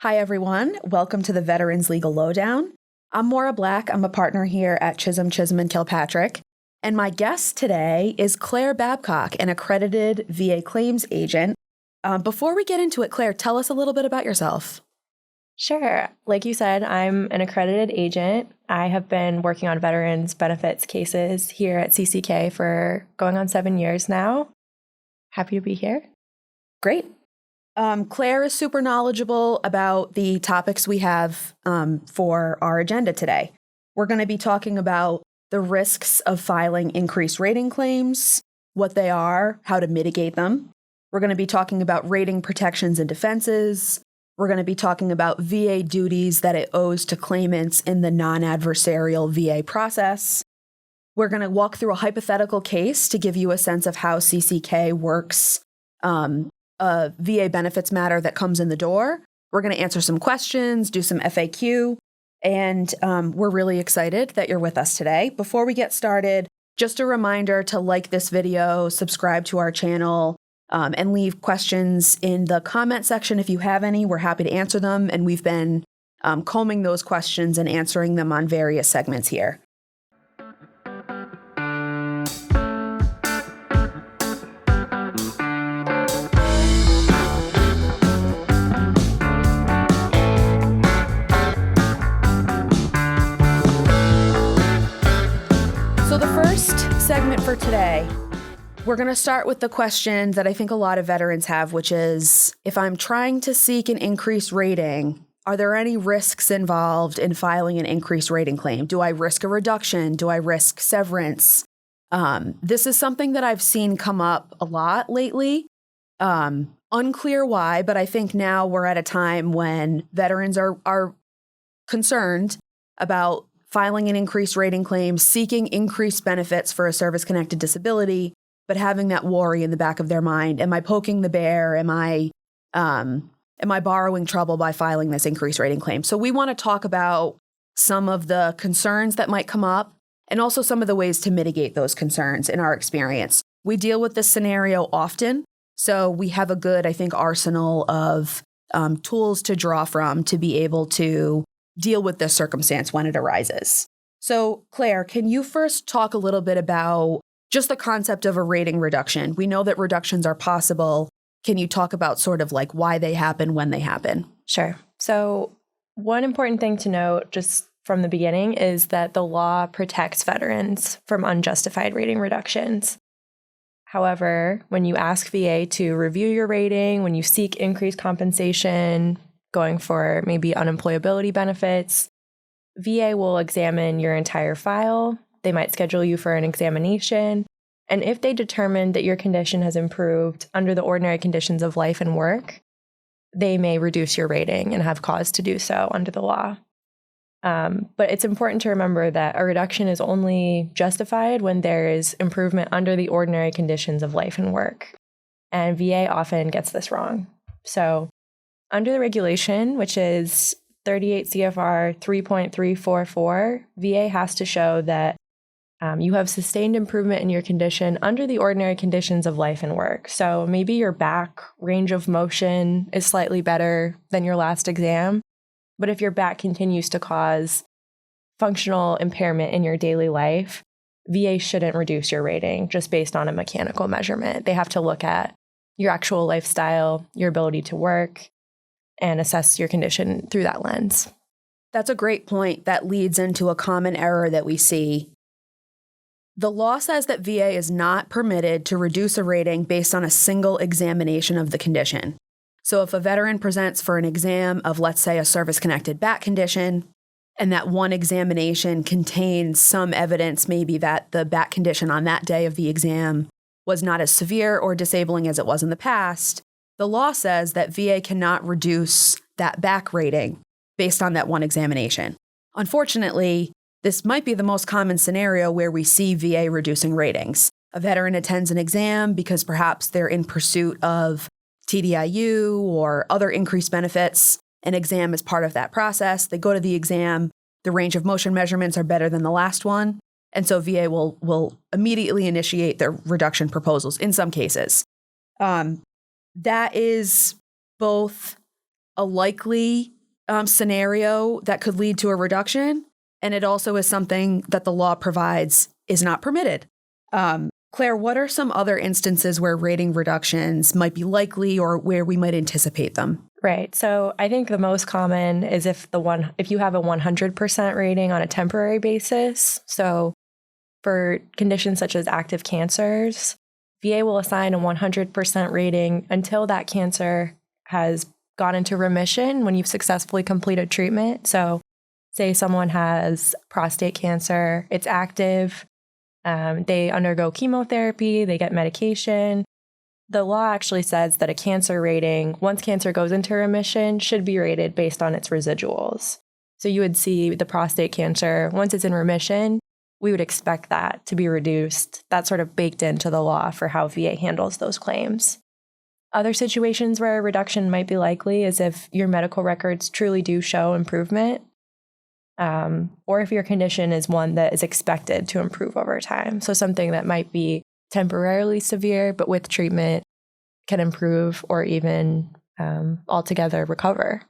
Hi, everyone. Welcome to the Veterans Legal Lowdown. I'm Maura Black. I'm a partner here at Chisholm Chisholm Kilpatrick. And my guest today is Claire Babcock, an accredited VA claims agent. Before we get into it, Claire, tell us a little bit about yourself. Sure. Like you said, I'm an accredited agent. I have been working on veterans benefits cases here at CCK for going on 7 years now. Happy to be here. Great. Claire is super knowledgeable about the topics we have for our agenda today. We're going to be talking about the risks of filing increased rating claims, what they are, how to mitigate them. We're going to be talking about rating protections and defenses. We're going to be talking about VA duties that it owes to claimants in the non-adversarial VA process. We're going to walk through a hypothetical case to give you a sense of how CCK works, a VA benefits matter that comes in the door. We're going to answer some questions, do some FAQ, and we're really excited that you're with us today. Before we get started, just a reminder to like this video, subscribe to our channel, and leave questions in the comment section if you have any. We're happy to answer them, and we've been combing those questions and answering them on various segments here. Segment for today, we're going to start with the question that I think a lot of veterans have, which is, if I'm trying to seek an increased rating, are there any risks involved in filing an increased rating claim? Do I risk a reduction? Do I risk severance? This is something that I've seen come up a lot lately. Unclear why, but I think now we're at a time when veterans are concerned about filing an increased rating claim, seeking increased benefits for a service-connected disability, but having that worry in the back of their mind. Am I poking the bear? Am I borrowing trouble by filing this increased rating claim? So we want to talk about some of the concerns that might come up and also some of the ways to mitigate those concerns in our experience. We deal with this scenario often, so we have a good, I think, arsenal of tools to draw from to be able to deal with this circumstance when it arises. So, Claire, can you first talk a little bit about just the concept of a rating reduction? We know that reductions are possible. Can you talk about sort of like why they happen, when they happen? Sure. So one important thing to note just from the beginning is that the law protects veterans from unjustified rating reductions. However, when you ask VA to review your rating, when you seek increased compensation, going for maybe unemployability benefits, VA will examine your entire file. They might schedule you for an examination. And if they determine that your condition has improved under the ordinary conditions of life and work, they may reduce your rating and have cause to do so under the law. But it's important to remember that a reduction is only justified when there is improvement under the ordinary conditions of life and work. And VA often gets this wrong. So under the regulation, which is 38 CFR 3.344, VA has to show that you have sustained improvement in your condition under the ordinary conditions of life and work. So maybe your back range of motion is slightly better than your last exam, but if your back continues to cause functional impairment in your daily life, VA shouldn't reduce your rating just based on a mechanical measurement. They have to look at your actual lifestyle, your ability to work, and assess your condition through that lens. That's a great point that leads into a common error that we see. The law says that VA is not permitted to reduce a rating based on a single examination of the condition. So if a veteran presents for an exam of, let's say, a service-connected back condition, and that one examination contains some evidence maybe that the back condition on that day of the exam was not as severe or disabling as it was in the past, the law says that VA cannot reduce that back rating based on that one examination. Unfortunately, this might be the most common scenario where we see VA reducing ratings. A veteran attends an exam because perhaps they're in pursuit of TDIU or other increased benefits. An exam is part of that process. They go to the exam, the range of motion measurements are better than the last one, and so VA will immediately initiate their reduction proposals in some cases. That is both a likely scenario that could lead to a reduction, and it also is something that the law provides is not permitted. Claire, what are some other instances where rating reductions might be likely or where we might anticipate them? Right. So I think the most common is if you have a 100% rating on a temporary basis. So for conditions such as active cancers, VA will assign a 100% rating until that cancer has gone into remission when you've successfully completed treatment. So say someone has prostate cancer, it's active, they undergo chemotherapy, they get medication. The law actually says that a cancer rating, once cancer goes into remission, should be rated based on its residuals. So you would see the prostate cancer, once it's in remission, we would expect that to be reduced. That's sort of baked into the law for how VA handles those claims. Other situations where a reduction might be likely is if your medical records truly do show improvement, or if your condition is one that is expected to improve over time. So something that might be temporarily severe, but with treatment can improve or even altogether recover.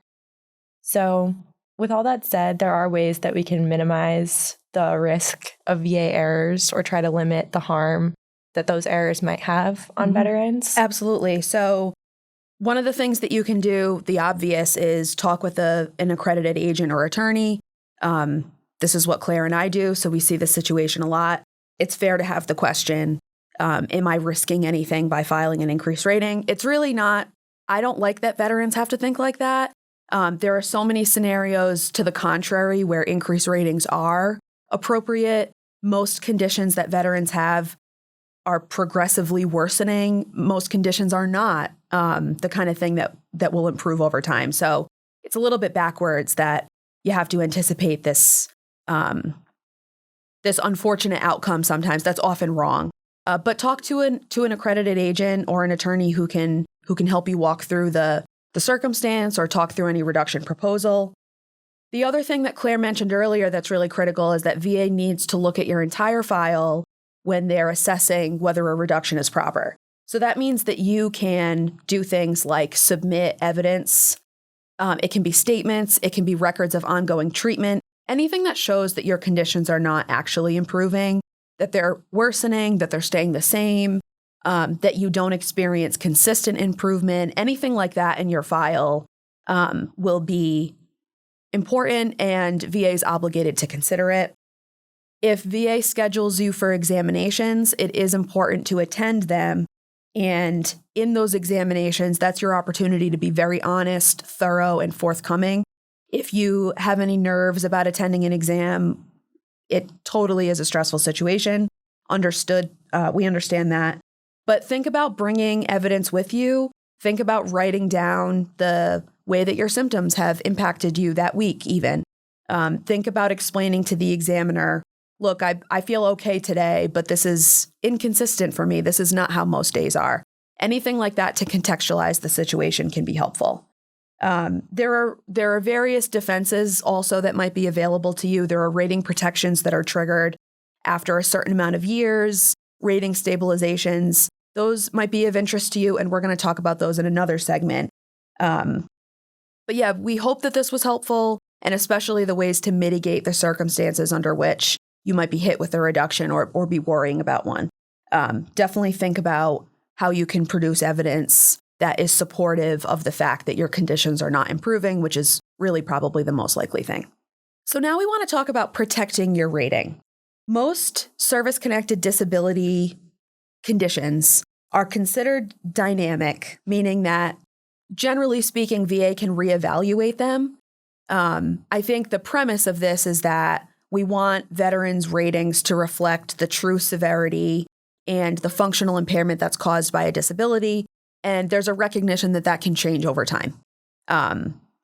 So with all that said, there are ways that we can minimize the risk of VA errors or try to limit the harm that those errors might have on veterans. Absolutely. So one of the things that you can do, the obvious, is talk with an accredited agent or attorney. This is what Claire and I do, so we see this situation a lot. It's fair to have the question, am I risking anything by filing an increased rating? It's really not. I don't like that veterans have to think like that. There are so many scenarios to the contrary where increased ratings are appropriate. Most conditions that veterans have are progressively worsening. Most conditions are not the kind of thing that will improve over time. So it's a little bit backwards that you have to anticipate this this unfortunate outcome sometimes. That's often wrong. But talk to an accredited agent or an attorney who can help you walk through the circumstance or talk through any reduction proposal. The other thing that Claire mentioned earlier that's really critical is that VA needs to look at your entire file when they're assessing whether a reduction is proper. So that means that you can do things like submit evidence. It can be statements, it can be records of ongoing treatment, anything that shows that your conditions are not actually improving, that they're worsening, that they're staying the same, that you don't experience consistent improvement. Anything like that in your file will be important, and VA is obligated to consider it. If VA schedules you for examinations, it is important to attend them. And in those examinations, that's your opportunity to be very honest, thorough, and forthcoming. If you have any nerves about attending an exam, it totally is a stressful situation. Understood. We understand that. But think about bringing evidence with you. Think about writing down the way that your symptoms have impacted you that week even. Think about explaining to the examiner, look, I feel okay today, but this is inconsistent for me. This is not how most days are. Anything like that to contextualize the situation can be helpful. There are various defenses also that might be available to you. There are rating protections that are triggered after a certain amount of years, rating stabilizations. Those might be of interest to you, and we're going to talk about those in another segment. But yeah, we hope that this was helpful, and especially the ways to mitigate the circumstances under which you might be hit with a reduction or be worrying about one. Definitely think about how you can produce evidence that is supportive of the fact that your conditions are not improving, which is really probably the most likely thing. So now we want to talk about protecting your rating. Most service-connected disability conditions are considered dynamic, meaning that generally speaking, VA can reevaluate them. I think the premise of this is that we want veterans' ratings to reflect the true severity and the functional impairment that's caused by a disability. And there's a recognition that that can change over time.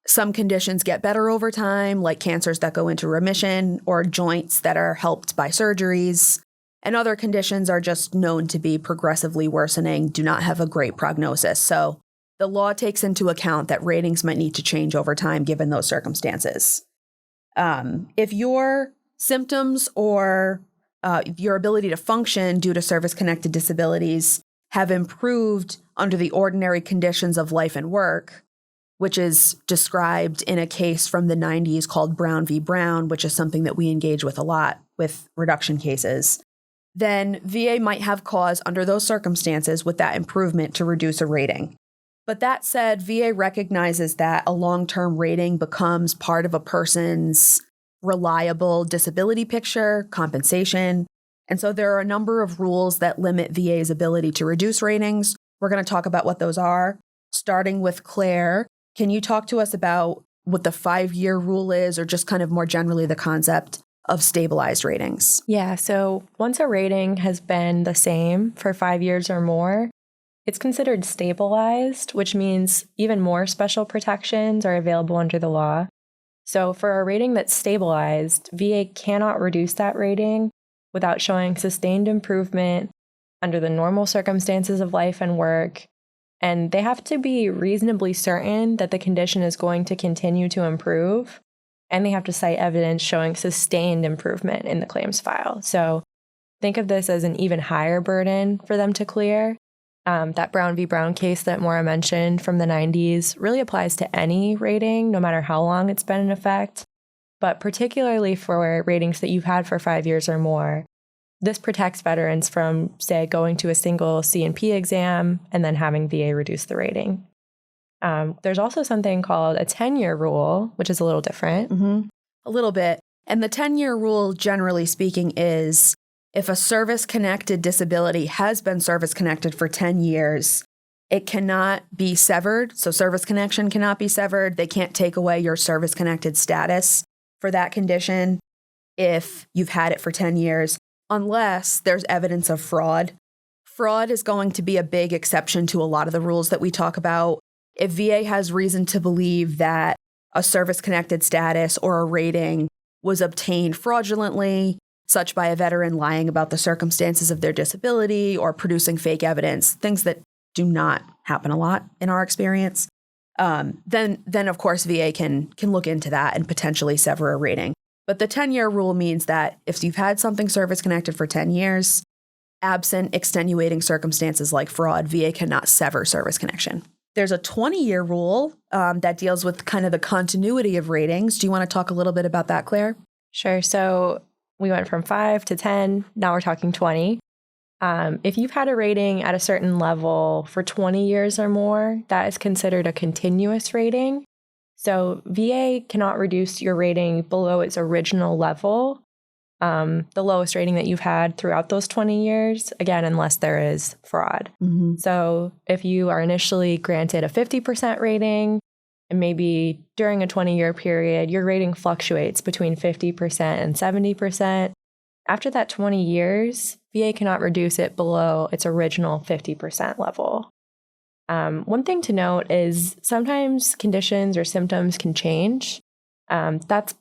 Some conditions get better over time, like cancers that go into remission or joints that are helped by surgeries. And other conditions are just known to be progressively worsening, do not have a great prognosis. So the law takes into account that ratings might need to change over time given those circumstances. If your symptoms or your ability to function due to service-connected disabilities have improved under the ordinary conditions of life and work, which is described in a case from the 90s called Brown v. Brown, which is something that we engage with a lot with reduction cases, then VA might have cause under those circumstances with that improvement to reduce a rating. But that said, VA recognizes that a long-term rating becomes part of a person's reliable disability picture, compensation. And so there are a number of rules that limit VA's ability to reduce ratings. We're going to talk about what those are, starting with Claire. Can you talk to us about what the 5-year rule is, or just kind of more generally the concept of stabilized ratings? Yeah, so once a rating has been the same for 5 years or more, it's considered stabilized, which means even more special protections are available under the law. So for a rating that's stabilized, VA cannot reduce that rating without showing sustained improvement under the normal circumstances of life and work. And they have to be reasonably certain that the condition is going to continue to improve. And they have to cite evidence showing sustained improvement in the claims file. So think of this as an even higher burden for them to clear. That Brown v. Brown case that Maura mentioned from the 90s really applies to any rating, no matter how long it's been in effect. But particularly for ratings that you've had for 5 years or more, this protects veterans from, say, going to a single C&P exam and then having VA reduce the rating. There's also something called a 10-year rule, which is a little different. Mm-hmm. A little bit. And the 10-year rule, generally speaking, is if a service-connected disability has been service-connected for 10 years, it cannot be severed. So service connection cannot be severed. They can't take away your service-connected status for that condition if you've had it for 10 years, unless there's evidence of fraud. Fraud is going to be a big exception to a lot of the rules that we talk about. If VA has reason to believe that a service-connected status or a rating was obtained fraudulently, such by a veteran lying about the circumstances of their disability or producing fake evidence, things that do not happen a lot in our experience, then of course VA can look into that and potentially sever a rating. But the 10-year rule means that if you've had something service-connected for 10 years, absent extenuating circumstances like fraud, VA cannot sever service connection. There's a 20-year rule that deals with kind of the continuity of ratings. Do you want to talk a little bit about that, Claire? Sure. So we went from 5 to 10. Now we're talking 20. If you've had a rating at a certain level for 20 years or more, that is considered a continuous rating. So VA cannot reduce your rating below its original level, the lowest rating that you've had throughout those 20 years, again, unless there is fraud. Mm-hmm. So if you are initially granted a 50% rating, and maybe during a 20-year period, your rating fluctuates between 50% and 70%. After that 20 years, VA cannot reduce it below its original 50% level. One thing to note is sometimes conditions or symptoms can change. That's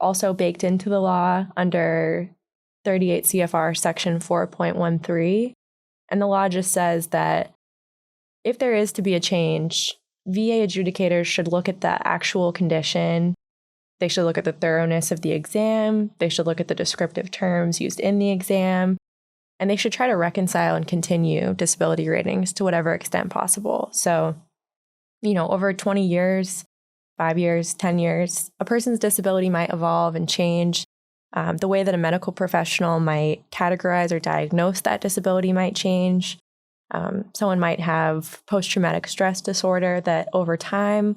also baked into the law under 38 CFR section 4.13. And the law just says that if there is to be a change, VA adjudicators should look at the actual condition. They should look at the thoroughness of the exam. They should look at the descriptive terms used in the exam. And they should try to reconcile and continue disability ratings to whatever extent possible. So, over 20 years, 5 years, 10 years, a person's disability might evolve and change. The way that a medical professional might categorize or diagnose that disability might change. Someone might have post-traumatic stress disorder that over time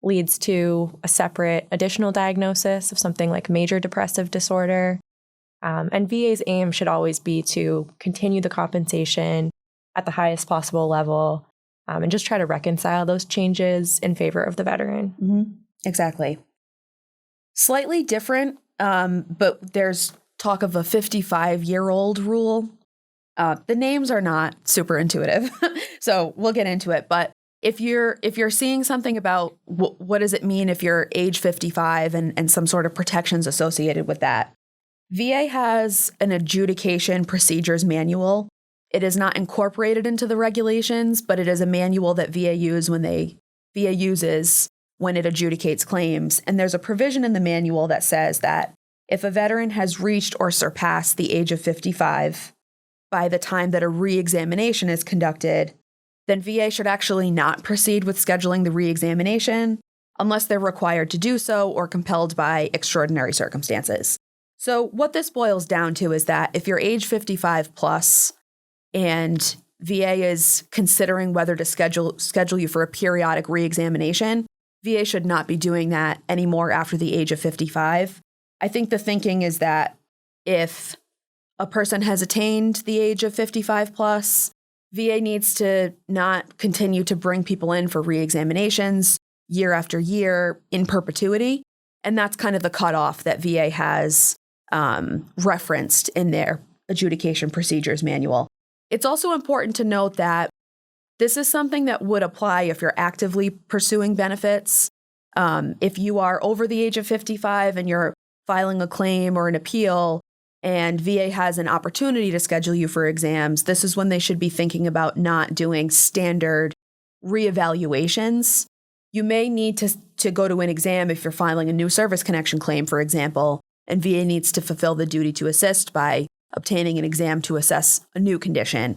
leads to a separate additional diagnosis of something like major depressive disorder. And VA's aim should always be to continue the compensation at the highest possible level and just try to reconcile those changes in favor of the veteran. Mm-hmm. Exactly. Slightly different, but there's talk of a 55-year-old rule. The names are not super intuitive, so we'll get into it. But if you're seeing something about what does it mean if you're age 55 and some sort of protections associated with that, VA has an adjudication procedures manual. It is not incorporated into the regulations, but it is a manual that VA uses when it adjudicates claims. And there's a provision in the manual that says that if a veteran has reached or surpassed the age of 55 by the time that a re-examination is conducted, then VA should actually not proceed with scheduling the reexamination unless they're required to do so or compelled by extraordinary circumstances. So what this boils down to is that if you're age 55 plus and VA is considering whether to schedule you for a periodic reexamination, VA should not be doing that anymore after the age of 55. I think the thinking is that if a person has attained the age of 55 plus, VA needs to not continue to bring people in for reexaminations year after year in perpetuity. And that's kind of the cutoff that VA has referenced in their adjudication procedures manual. It's also important to note that this is something that would apply if you're actively pursuing benefits. If you are over the age of 55 and you're filing a claim or an appeal and VA has an opportunity to schedule you for exams, this is when they should be thinking about not doing standard reevaluations. You may need to go to an exam if you're filing a new service connection claim, for example, and VA needs to fulfill the duty to assist by obtaining an exam to assess a new condition.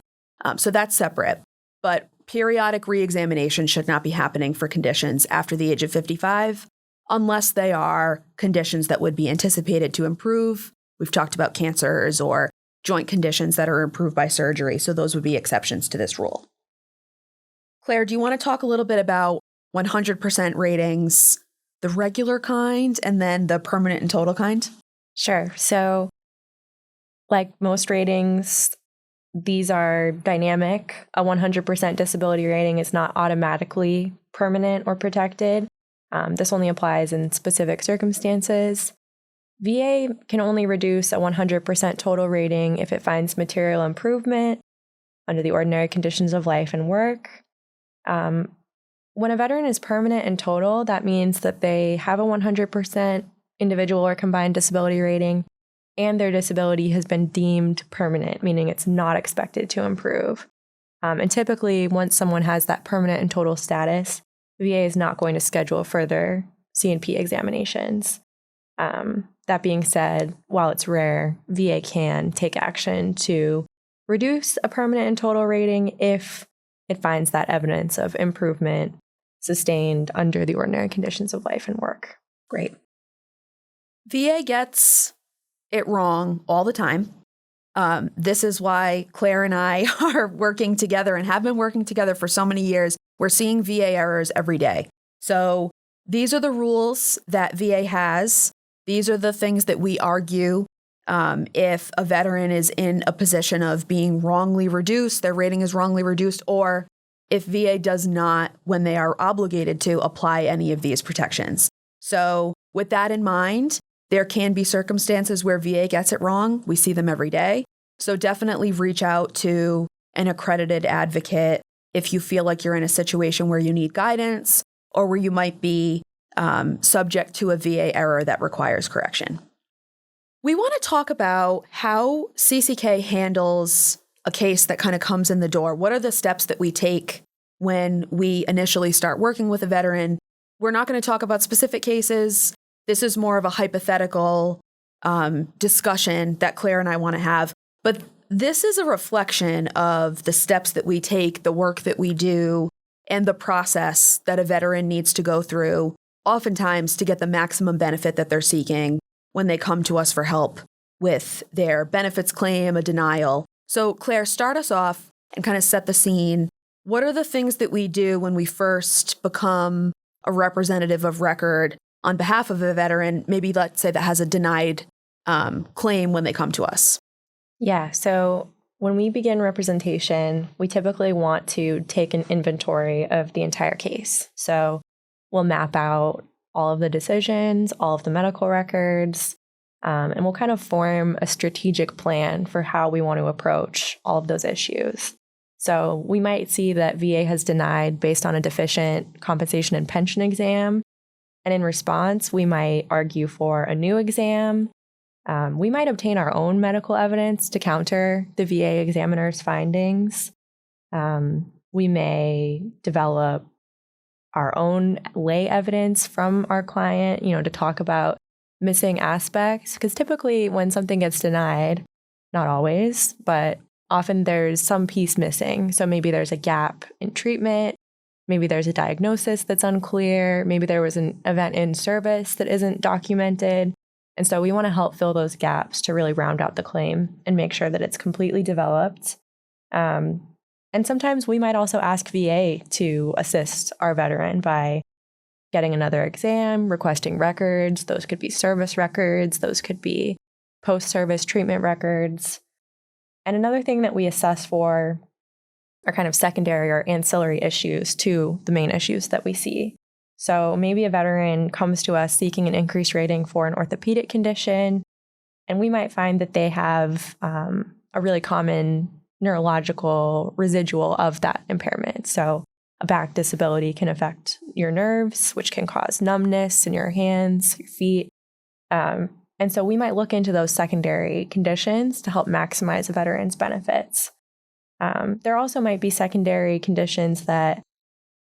So that's separate. But periodic reexamination should not be happening for conditions after the age of 55 unless they are conditions that would be anticipated to improve. We've talked about cancers or joint conditions that are improved by surgery, so those would be exceptions to this rule. Claire, do you want to talk a little bit about 100% ratings, the regular kind, and then the permanent and total kind? Sure. So, like most ratings, these are dynamic. A 100% disability rating is not automatically permanent or protected. This only applies in specific circumstances. VA can only reduce a 100% total rating if it finds material improvement under the ordinary conditions of life and work. When a veteran is permanent and total, that means that they have a 100% individual or combined disability rating, and their disability has been deemed permanent, meaning it's not expected to improve. And typically, once someone has that permanent and total status, VA is not going to schedule further C&P examinations. That being said, while it's rare, VA can take action to reduce a permanent and total rating if it finds that evidence of improvement sustained under the ordinary conditions of life and work. Great. VA gets it wrong all the time. This is why Claire and I are working together and have been working together for so many years. We're seeing VA errors every day. So these are the rules that VA has. These are the things that we argue. If a veteran is in a position of being wrongly reduced, their rating is wrongly reduced, or if VA does not, when they are obligated to, apply any of these protections. So with that in mind, there can be circumstances where VA gets it wrong. We see them every day. So definitely reach out to an accredited advocate if you feel like you're in a situation where you need guidance or where you might be subject to a VA error that requires correction. We want to talk about how CCK handles a case that kind of comes in the door. What are the steps that we take when we initially start working with a veteran? We're not going to talk about specific cases. This is more of a hypothetical discussion that Claire and I want to have. But this is a reflection of the steps that we take, the work that we do, and the process that a veteran needs to go through, oftentimes to get the maximum benefit that they're seeking when they come to us for help with their benefits claim, a denial. So Claire, start us off and kind of set the scene. What are the things that we do when we first become a representative of record on behalf of a veteran, maybe let's say that has a denied claim when they come to us? Yeah, so when we begin representation, we typically want to take an inventory of the entire case. So we'll map out all of the decisions, all of the medical records, and we'll kind of form a strategic plan for how we want to approach all of those issues. So we might see that VA has denied based on a deficient compensation and pension exam. And in response, we might argue for a new exam. We might obtain our own medical evidence to counter the VA examiner's findings. We may develop our own lay evidence from our client, to talk about missing aspects. Because typically when something gets denied, not always, but often there's some piece missing. So maybe there's a gap in treatment. Maybe there's a diagnosis that's unclear. Maybe there was an event in service that isn't documented. And so we want to help fill those gaps to really round out the claim and make sure that it's completely developed. And sometimes we might also ask VA to assist our veteran by getting another exam, requesting records. Those could be service records. Those could be post-service treatment records. And another thing that we assess for are kind of secondary or ancillary issues to the main issues that we see. So maybe a veteran comes to us seeking an increased rating for an orthopedic condition, and we might find that they have a really common neurological residual of that impairment. So a back disability can affect your nerves, which can cause numbness in your hands, your feet. And so we might look into those secondary conditions to help maximize a veteran's benefits. There also might be secondary conditions that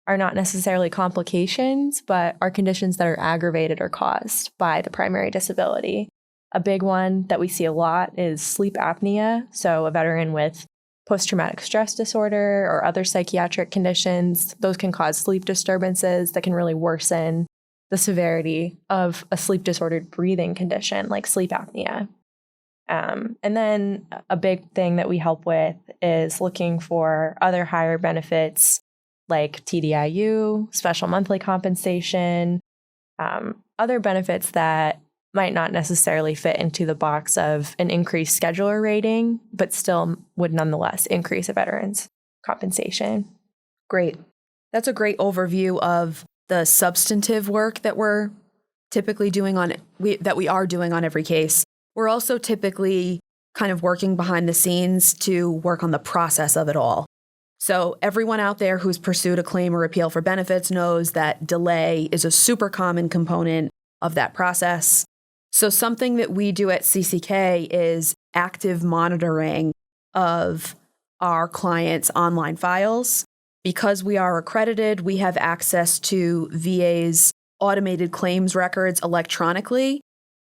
are not necessarily complications, but are conditions that are aggravated or caused by the primary disability. A big one that we see a lot is sleep apnea. So a veteran with post-traumatic stress disorder or other psychiatric conditions, those can cause sleep disturbances that can really worsen the severity of a sleep-disordered breathing condition like sleep apnea. And then a big thing that we help with is looking for other higher benefits like TDIU, special monthly compensation, other benefits that might not necessarily fit into the box of an increased scheduler rating, but still would nonetheless increase a veteran's compensation. Great. That's a great overview of the substantive work that we're typically doing that we are doing on every case. We're also typically kind of working behind the scenes to work on the process of it all. So everyone out there who's pursued a claim or appeal for benefits knows that delay is a super common component of that process. So something that we do at CCK is active monitoring of our clients' online files. Because we are accredited, we have access to VA's automated claims records electronically.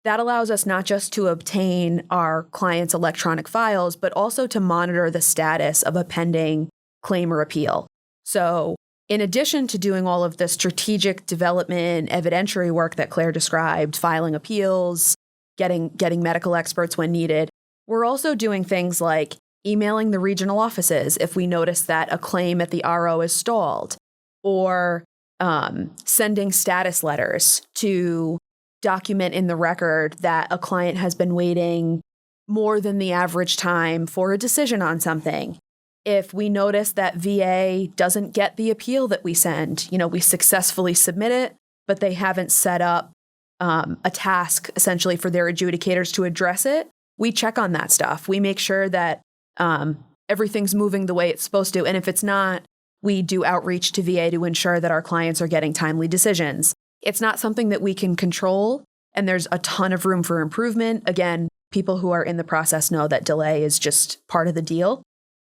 That allows us not just to obtain our clients' electronic files, but also to monitor the status of a pending claim or appeal. So in addition to doing all of the strategic development, evidentiary work that Claire described, filing appeals, getting medical experts when needed, we're also doing things like emailing the regional offices if we notice that a claim at the RO is stalled, or sending status letters to document in the record that a client has been waiting more than the average time for a decision on something. If we notice that VA doesn't get the appeal that we send, we successfully submit it, but they haven't set up a task essentially for their adjudicators to address it, we check on that stuff. We make sure that everything's moving the way it's supposed to. And if it's not, we do outreach to VA to ensure that our clients are getting timely decisions. It's not something that we can control, and there's a ton of room for improvement. Again, people who are in the process know that delay is just part of the deal.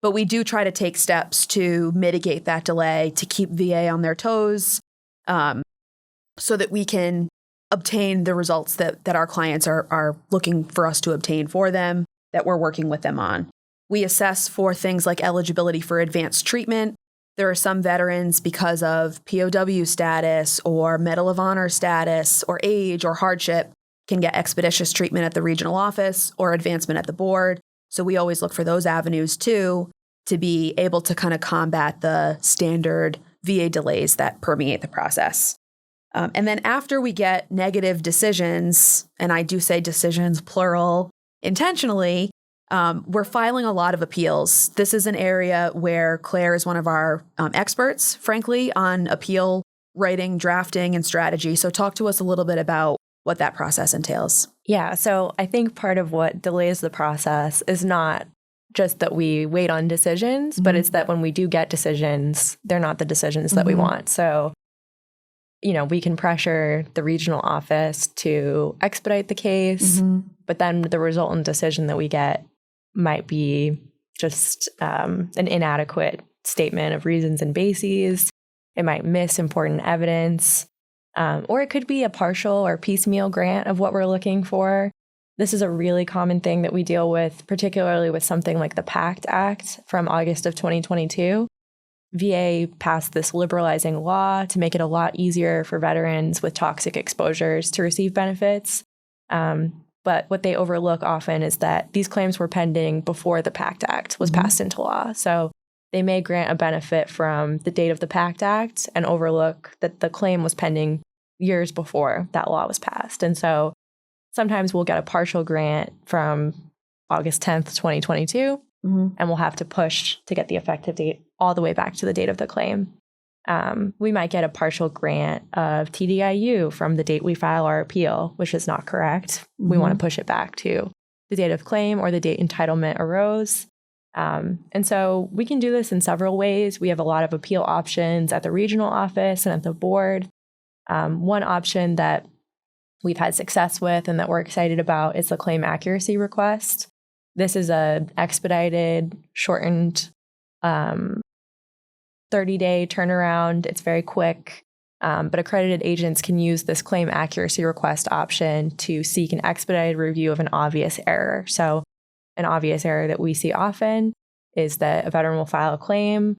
But we do try to take steps to mitigate that delay, to keep VA on their toes, so that we can obtain the results that our clients are looking for us to obtain for them, that we're working with them on. We assess for things like eligibility for advanced treatment. There are some veterans, because of POW status or Medal of Honor status or age or hardship, can get expeditious treatment at the regional office or advancement at the board. So we always look for those avenues too, to be able to kind of combat the standard VA delays that permeate the process. And then after we get negative decisions, and I do say decisions plural intentionally, we're filing a lot of appeals. This is an area where Claire is one of our experts, frankly, on appeal writing, drafting, and strategy. So talk to us a little bit about what that process entails. Yeah, so I think part of what delays the process is not just that we wait on decisions, but it's that when we do get decisions, they're not the decisions that we want. So, we can pressure the regional office to expedite the case, but then the resultant decision that we get might be just an inadequate statement of reasons and bases. It might miss important evidence, or it could be a partial or piecemeal grant of what we're looking for. This is a really common thing that we deal with, particularly with something like the PACT Act from August of 2022. VA passed this liberalizing law to make it a lot easier for veterans with toxic exposures to receive benefits. But what they overlook often is that these claims were pending before the PACT Act was passed into law. So they may grant a benefit from the date of the PACT Act and overlook that the claim was pending years before that law was passed. And so sometimes we'll get a partial grant from August 10th, 2022, and we'll have to push to get the effective date all the way back to the date of the claim. We might get a partial grant of TDIU from the date we file our appeal, which is not correct. We want to push it back to the date of claim or the date entitlement arose. And so we can do this in several ways. We have a lot of appeal options at the regional office and at the board. One option that we've had success with and that we're excited about is the claim accuracy request. This is a expedited, shortened 30-day turnaround. It's very quick, but accredited agents can use this claim accuracy request option to seek an expedited review of an obvious error. So an obvious error that we see often is that a veteran will file a claim,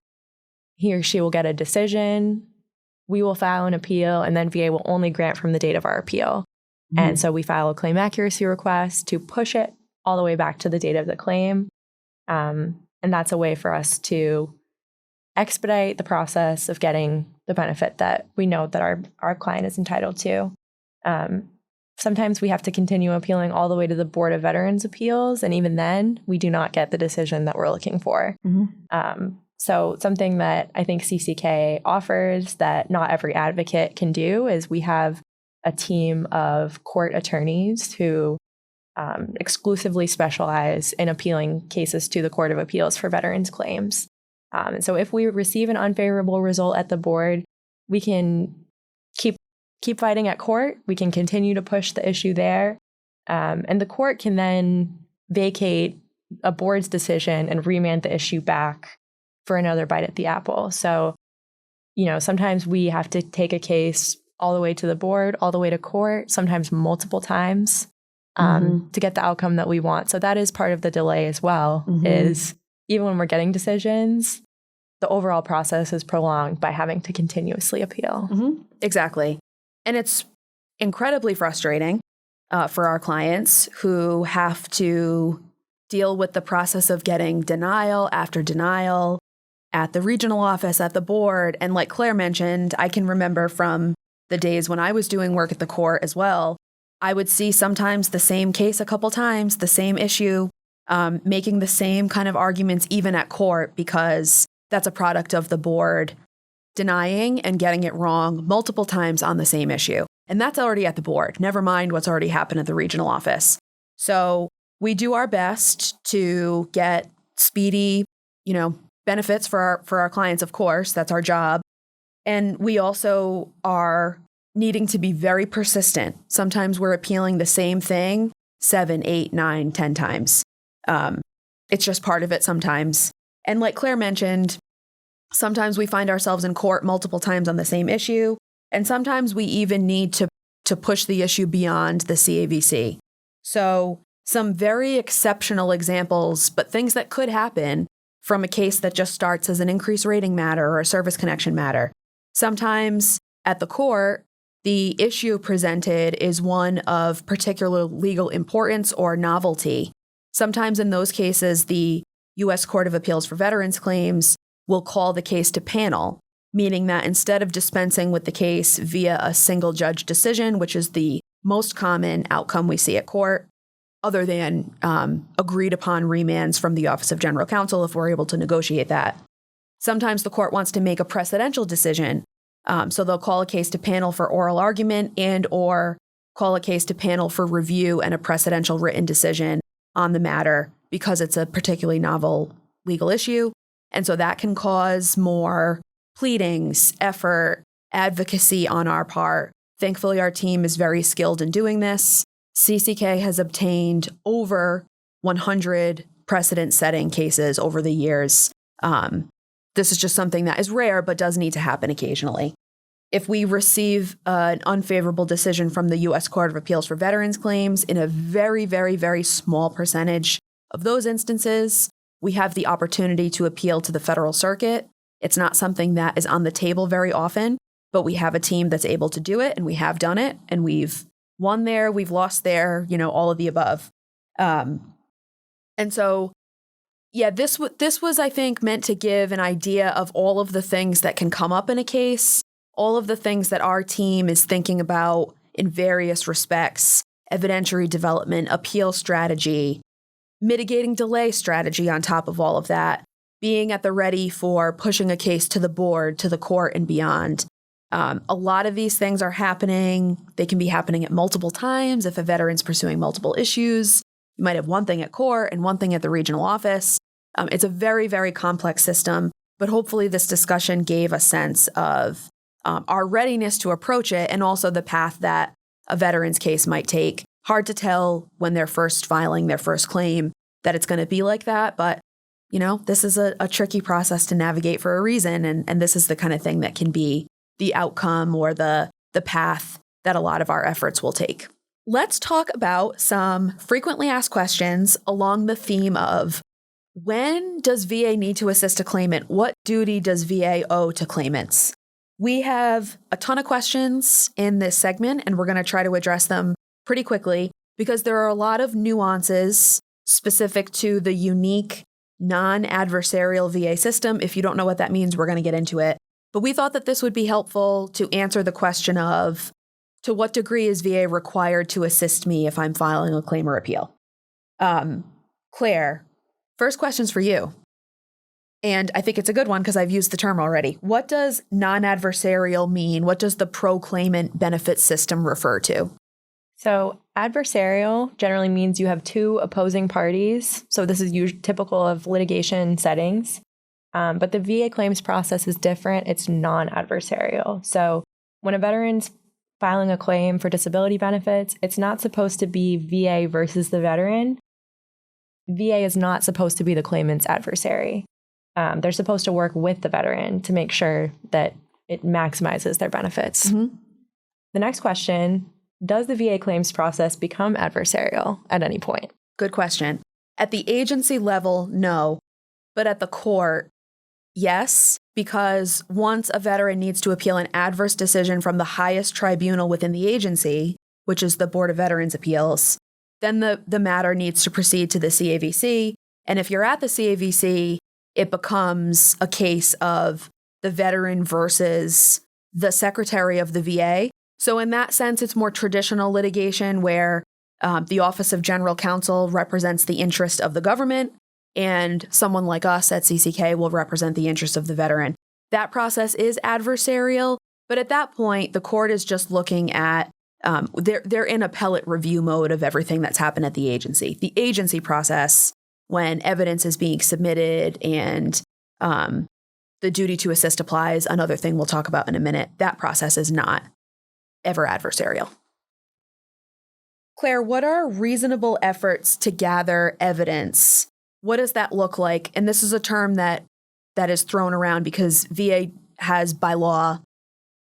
he or she will get a decision, we will file an appeal, and then VA will only grant from the date of our appeal. And so we file a claim accuracy request to push it all the way back to the date of the claim. And that's a way for us to expedite the process of getting the benefit that we know that our client is entitled to. Sometimes we have to continue appealing all the way to the Board of Veterans Appeals, and even then, we do not get the decision that we're looking for. So something that I think CCK offers that not every advocate can do is we have a team of court attorneys who exclusively specialize in appealing cases to the Court of Appeals for veterans claims. And so if we receive an unfavorable result at the board, we can keep fighting at court. We can continue to push the issue there. And the court can then vacate a board's decision and remand the issue back for another bite at the apple. So, sometimes we have to take a case all the way to the board, all the way to court, sometimes multiple times to get the outcome that we want. So that is part of the delay as well, is even when we're getting decisions, the overall process is prolonged by having to continuously appeal. Exactly. And it's incredibly frustrating for our clients who have to deal with the process of getting denial after denial at the regional office, at the board. And like Claire mentioned, I can remember from the days when I was doing work at the court as well, I would see sometimes the same case a couple times, the same issue, making the same kind of arguments even at court, because that's a product of the board denying and getting it wrong multiple times on the same issue. And that's already at the board, never mind what's already happened at the regional office. So we do our best to get speedy, benefits for our clients, of course, that's our job. And we also are needing to be very persistent. Sometimes we're appealing the same thing 7, 8, 9, 10 times. It's just part of it sometimes. And like Claire mentioned, sometimes we find ourselves in court multiple times on the same issue. And sometimes we even need to push the issue beyond the CAVC. So some very exceptional examples, but things that could happen from a case that just starts as an increased rating matter or a service connection matter. Sometimes at the court, the issue presented is one of particular legal importance or novelty. Sometimes in those cases, the U.S. Court of Appeals for Veterans Claims will call the case to panel, meaning that instead of dispensing with the case via a single judge decision, which is the most common outcome we see at court, other than agreed upon remands from the Office of General Counsel if we're able to negotiate that. Sometimes the court wants to make a precedential decision. So they'll call a case to panel for oral argument and or call a case to panel for review and a precedential written decision on the matter because it's a particularly novel legal issue. And so that can cause more pleadings, effort, advocacy on our part. Thankfully, our team is very skilled in doing this. CCK has obtained over 100 precedent-setting cases over the years. This is just something that is rare but does need to happen occasionally. if we receive an unfavorable decision from the U.S. Court of Appeals for Veterans Claims, in a very, very, very small percentage of those instances, we have the opportunity to appeal to the federal circuit. It's not something that is on the table very often, but we have a team that's able to do it, and we have done it, and we've won there, we've lost there, all of the above. And so, yeah, this was, I think, meant to give an idea of all of the things that can come up in a case, all of the things that our team is thinking about in various respects: evidentiary development, appeal strategy, mitigating delay strategy on top of all of that, being at the ready for pushing a case to the board, to the court, and beyond. A lot of these things are happening. They can be happening at multiple times. If a veteran's pursuing multiple issues, you might have one thing at court and one thing at the regional office. It's a very, very complex system, but hopefully this discussion gave a sense of our readiness to approach it, and also the path that a veteran's case might take. Hard to tell when they're first filing their first claim that it's going to be like that, but this is a tricky process to navigate for a reason, and this is the kind of thing that can be the outcome or the path that a lot of our efforts will take. Let's talk about some frequently asked questions along the theme of: when does VA need to assist a claimant? What duty does VA owe to claimants? We have a ton of questions in this segment, and we're going to try to address them pretty quickly because there are a lot of nuances specific to the unique non-adversarial VA system. If you don't know what that means, we're going to get into it. But we thought that this would be helpful to answer the question of: to what degree is VA required to assist me if I'm filing a claim or appeal? Claire, first question's for you. And I think it's a good one because I've used the term already. What does non-adversarial mean? What does the pro-claimant benefit system refer to? So adversarial generally means you have two opposing parties. So this is usually typical of litigation settings. But the VA claims process is different. It's non-adversarial. So when a veteran's filing a claim for disability benefits, it's not supposed to be VA versus the veteran. VA is not supposed to be the claimant's adversary. They're supposed to work with the veteran to make sure that it maximizes their benefits. Mm-hmm. The next question: does the VA claims process become adversarial at any point? Good question. At the agency level, no. But at the court, yes, because once a veteran needs to appeal an adverse decision from the highest tribunal within the agency, which is the Board of Veterans Appeals, then the matter needs to proceed to the CAVC. And if you're at the CAVC, it becomes a case of the veteran versus the secretary of the VA. So in that sense, it's more traditional litigation where the Office of General Counsel represents the interest of the government, and someone like us at CCK will represent the interest of the veteran. That process is adversarial, but at that point, the court is just looking at, they're in appellate review mode of everything that's happened at the agency. The agency process, when evidence is being submitted and the duty to assist applies, another thing we'll talk about in a minute, that process is not ever adversarial. Claire, what are reasonable efforts to gather evidence? What does that look like? And this is a term that is thrown around because VA has by law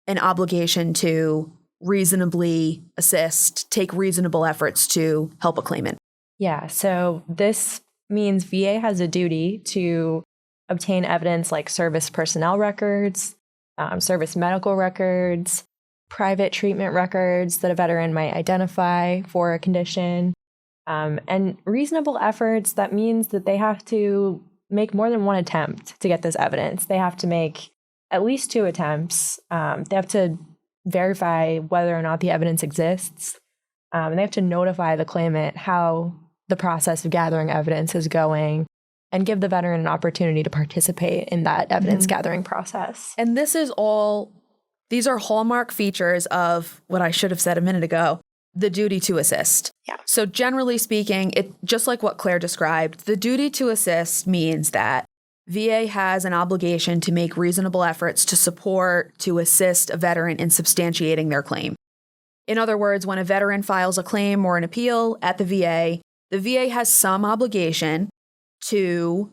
an obligation to reasonably assist, take reasonable efforts to help a claimant. Yeah, so this means VA has a duty to obtain evidence like service personnel records, service medical records, private treatment records that a veteran might identify for a condition. And reasonable efforts, that means that they have to make more than one attempt to get this evidence. They have to make at least 2 attempts. They have to verify whether or not the evidence exists. And they have to notify the claimant how the process of gathering evidence is going and give the veteran an opportunity to participate in that evidence gathering process. And these are hallmark features of what I should have said a minute ago, the duty to assist. Yeah. So generally speaking, just like what Claire described, the duty to assist means that VA has an obligation to make reasonable efforts to support, to assist a veteran in substantiating their claim. In other words, when a veteran files a claim or an appeal at the VA has some obligation to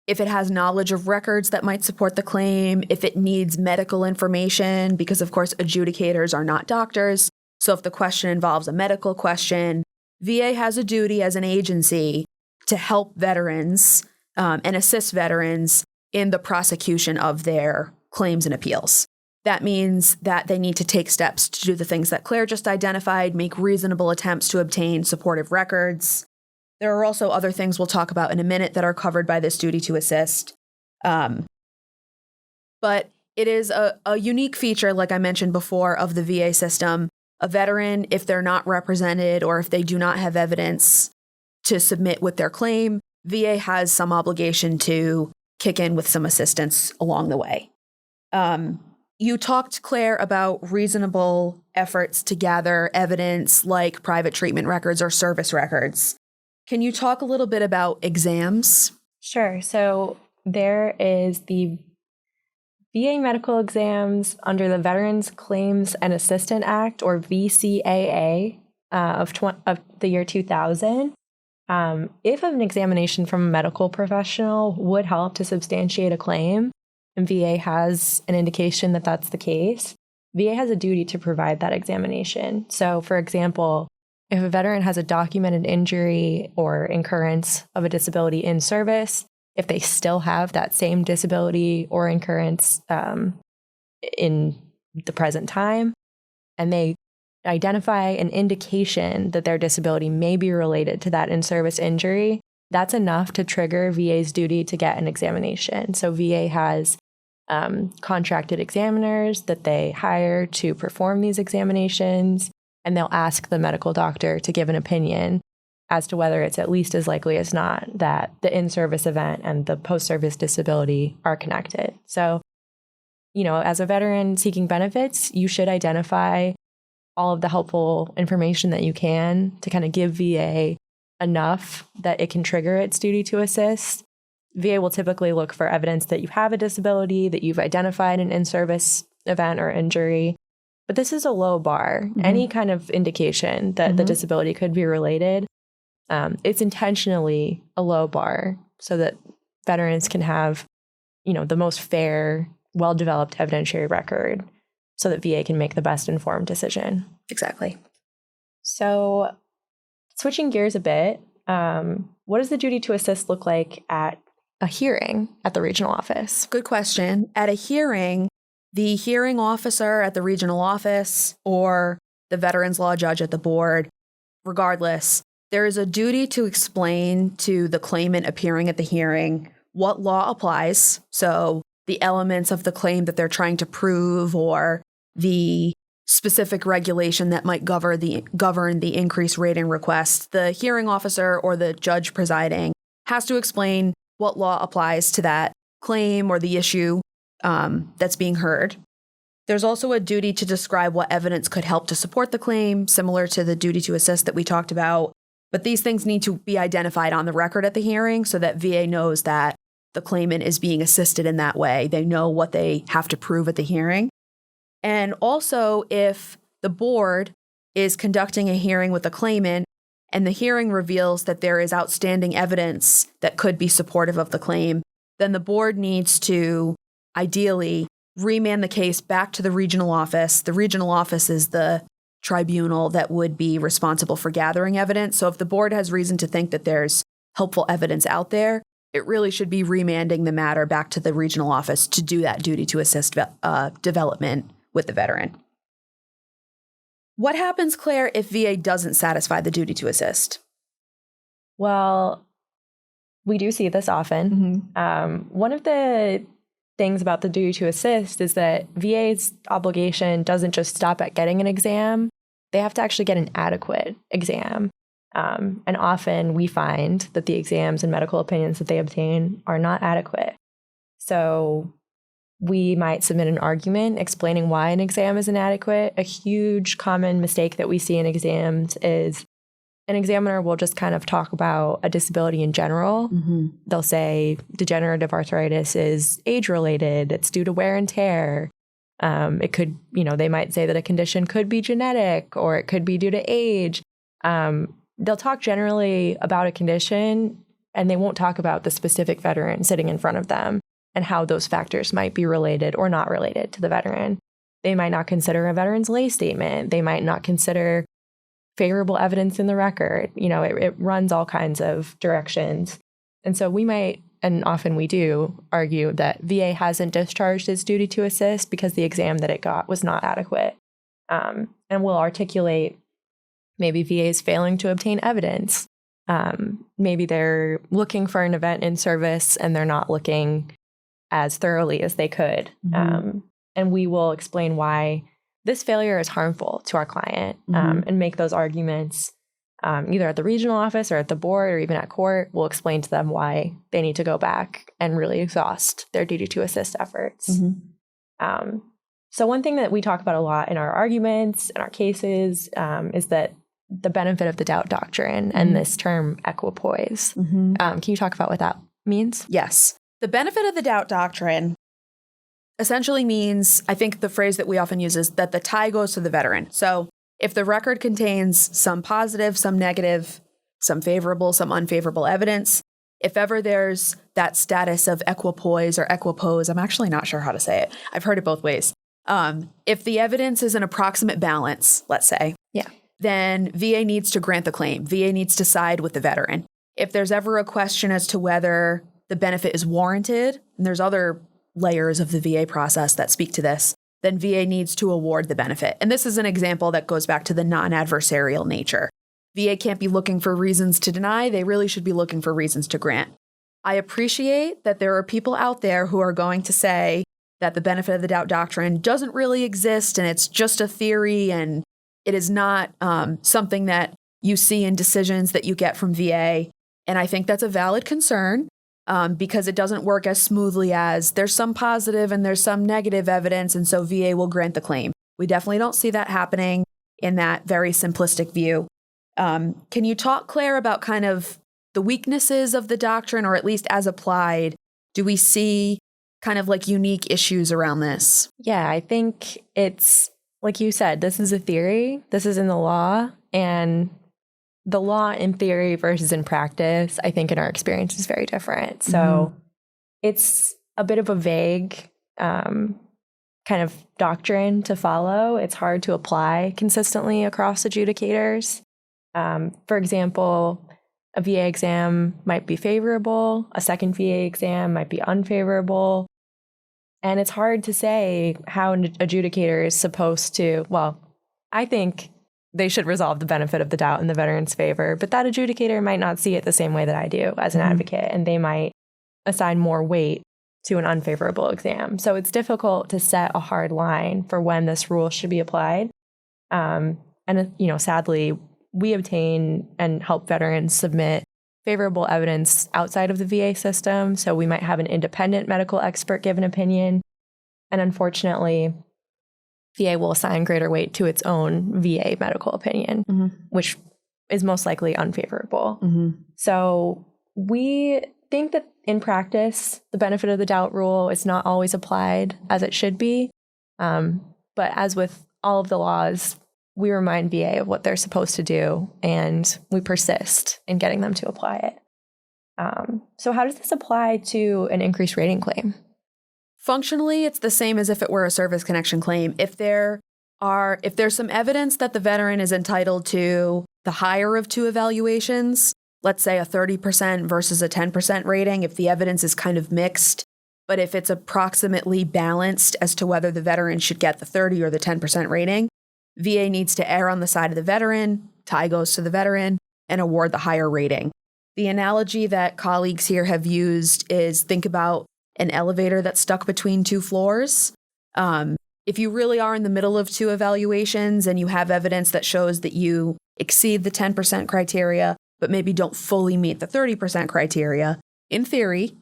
if it has knowledge of records that might support the claim, if it needs medical information, because of course adjudicators are not doctors. So if the question involves a medical question, VA has a duty as an agency to help veterans and assist veterans in the prosecution of their claims and appeals. That means that they need to take steps to do the things that Claire just identified, make reasonable attempts to obtain supportive records. There are also other things we'll talk about in a minute that are covered by this duty to assist. But it is a unique feature, like I mentioned before, of the VA system. A veteran, if they're not represented or if they do not have evidence to submit with their claim, VA has some obligation to kick in with some assistance along the way. You talked, Claire, about reasonable efforts to gather evidence like private treatment records or service records. Can you talk a little bit about exams? Sure. So there is the VA medical exams under the Veterans Claims and Assistance Act, or VCAA, of the year 2000. If an examination from a medical professional would help to substantiate a claim, and VA has an indication that that's the case, VA has a duty to provide that examination. So, for example, if a veteran has a documented injury or incurrence of a disability in service, if they still have that same disability or incurrence in the present time, and they identify an indication that their disability may be related to that in-service injury, that's enough to trigger VA's duty to get an examination. So VA has contracted examiners that they hire to perform these examinations, and they'll ask the medical doctor to give an opinion as to whether it's at least as likely as not that the in-service event and the post-service disability are connected. So, as a veteran seeking benefits, you should identify all of the helpful information that you can to kind of give VA enough that it can trigger its duty to assist. VA will typically look for evidence that you have a disability, that you've identified an in-service event or injury. But this is a low bar. Mm-hmm. Any kind of indication that the disability could be related, it's intentionally a low bar so that veterans can have, the most fair, well-developed evidentiary record so that VA can make the best informed decision. Exactly. So switching gears a bit, what does the duty to assist look like at a hearing at the regional office? Good question. At a hearing, the hearing officer at the regional office or the veterans law judge at the board, regardless, there is a duty to explain to the claimant appearing at the hearing what law applies. So the elements of the claim that they're trying to prove or the specific regulation that might govern the increased rating request. The hearing officer or the judge presiding has to explain what law applies to that claim or the issue that's being heard. There's also a duty to describe what evidence could help to support the claim, similar to the duty to assist that we talked about. But these things need to be identified on the record at the hearing so that VA knows that the claimant is being assisted in that way. They know what they have to prove at the hearing. And also, if the board is conducting a hearing with the claimant and the hearing reveals that there is outstanding evidence that could be supportive of the claim, then the board needs to ideally remand the case back to the regional office. The regional office is the tribunal that would be responsible for gathering evidence. So if the board has reason to think that there's helpful evidence out there, it really should be remanding the matter back to the regional office to do that duty to assist development with the veteran. What happens, Claire, if VA doesn't satisfy the duty to assist? Well, we do see this often. One of the things about the duty to assist is that VA's obligation doesn't just stop at getting an exam. They have to actually get an adequate exam. And often we find that the exams and medical opinions that they obtain are not adequate. So we might submit an argument explaining why an exam is inadequate. A huge common mistake that we see in exams is an examiner will just kind of talk about a disability in general. They'll say degenerative arthritis is age-related. It's due to wear and tear. It could, they might say that a condition could be genetic or it could be due to age. They'll talk generally about a condition and they won't talk about the specific veteran sitting in front of them and how those factors might be related or not related to the veteran. They might not consider a veteran's lay statement. They might not consider favorable evidence in the record. It runs all kinds of directions. And so we might, and often we do, argue that VA hasn't discharged its duty to assist because the exam that it got was not adequate. And we'll articulate maybe VA is failing to obtain evidence. Maybe they're looking for an event in service and they're not looking as thoroughly as they could. And we will explain why this failure is harmful to our client, and make those arguments either at the regional office or at the board or even at court. We'll explain to them why they need to go back and really exhaust their duty to assist efforts. So one thing that we talk about a lot in our arguments and our cases is that the benefit of the doubt doctrine and this term equipoise. Can you talk about what that means? Yes. The benefit of the doubt doctrine essentially means, I think the phrase that we often use is that the tie goes to the veteran. So if the record contains some positive, some negative, some favorable, some unfavorable evidence, if ever there's that status of equipoise or equipose, I'm actually not sure how to say it. I've heard it both ways. If the evidence is an approximate balance, let's say, then VA needs to grant the claim. VA needs to side with the veteran. If there's ever a question as to whether the benefit is warranted, and there's other layers of the VA process that speak to this, then VA needs to award the benefit. And this is an example that goes back to the non-adversarial nature. VA can't be looking for reasons to deny. They really should be looking for reasons to grant. I appreciate that there are people out there who are going to say that the benefit of the doubt doctrine doesn't really exist and it's just a theory and it is not something that you see in decisions that you get from VA. And I think that's a valid concern. Because it doesn't work as smoothly as there's some positive and there's some negative evidence, and so VA will grant the claim. We definitely don't see that happening in that very simplistic view. Can you talk, Claire, about kind of the weaknesses of the doctrine, or at least as applied? Do we see kind of like unique issues around this? Yeah, I think it's, like you said, this is a theory. This is in the law, and the law in theory versus in practice, I think in our experience is very different. So it's a bit of a vague kind of doctrine to follow. It's hard to apply consistently across adjudicators. For example, a VA exam might be favorable. A second VA exam might be unfavorable. And it's hard to say how an adjudicator is supposed to, well, I think they should resolve the benefit of the doubt in the veteran's favor, but that adjudicator might not see it the same way that I do as an advocate, and they might assign more weight to an unfavorable exam. So it's difficult to set a hard line for when this rule should be applied. And sadly, we obtain and help veterans submit favorable evidence outside of the VA system. So we might have an independent medical expert give an opinion. And unfortunately, VA will assign greater weight to its own VA medical opinion, which is most likely unfavorable. So we think that in practice, the benefit of the doubt rule is not always applied as it should be. But as with all of the laws, we remind VA of what they're supposed to do, and we persist in getting them to apply it. So how does this apply to an increased rating claim? Functionally, it's the same as if it were a service connection claim. If there's some evidence that the veteran is entitled to the higher of two evaluations, let's say a 30% versus a 10% rating, if the evidence is kind of mixed, but if it's approximately balanced as to whether the veteran should get the 30 or the 10% rating, VA needs to err on the side of the veteran, tie goes to the veteran, and award the higher rating. The analogy that colleagues here have used is, think about an elevator that's stuck between two floors. If you really are in the middle of two evaluations and you have evidence that shows that you exceed the 10% criteria, but maybe don't fully meet the 30% criteria, in theory,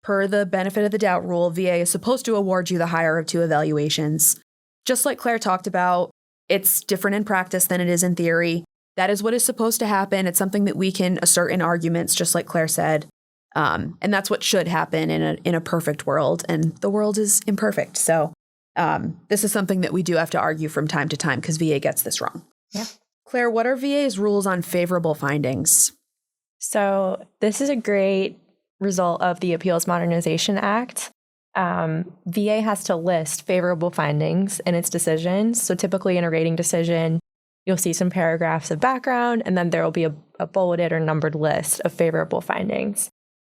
per the benefit of the doubt rule, VA is supposed to award you the higher of two evaluations. Just like Claire talked about, it's different in practice than it is in theory. That is what is supposed to happen. It's something that we can assert in arguments, just like Claire said. And that's what should happen in a perfect world. And the world is imperfect. So this is something that we do have to argue from time to time because VA gets this wrong. Yeah. Claire, what are VA's rules on favorable findings? So this is a great result of the Appeals Modernization Act. VA has to list favorable findings in its decisions. So typically in a rating decision, you'll see some paragraphs of background, and then there will be a bulleted or numbered list of favorable findings.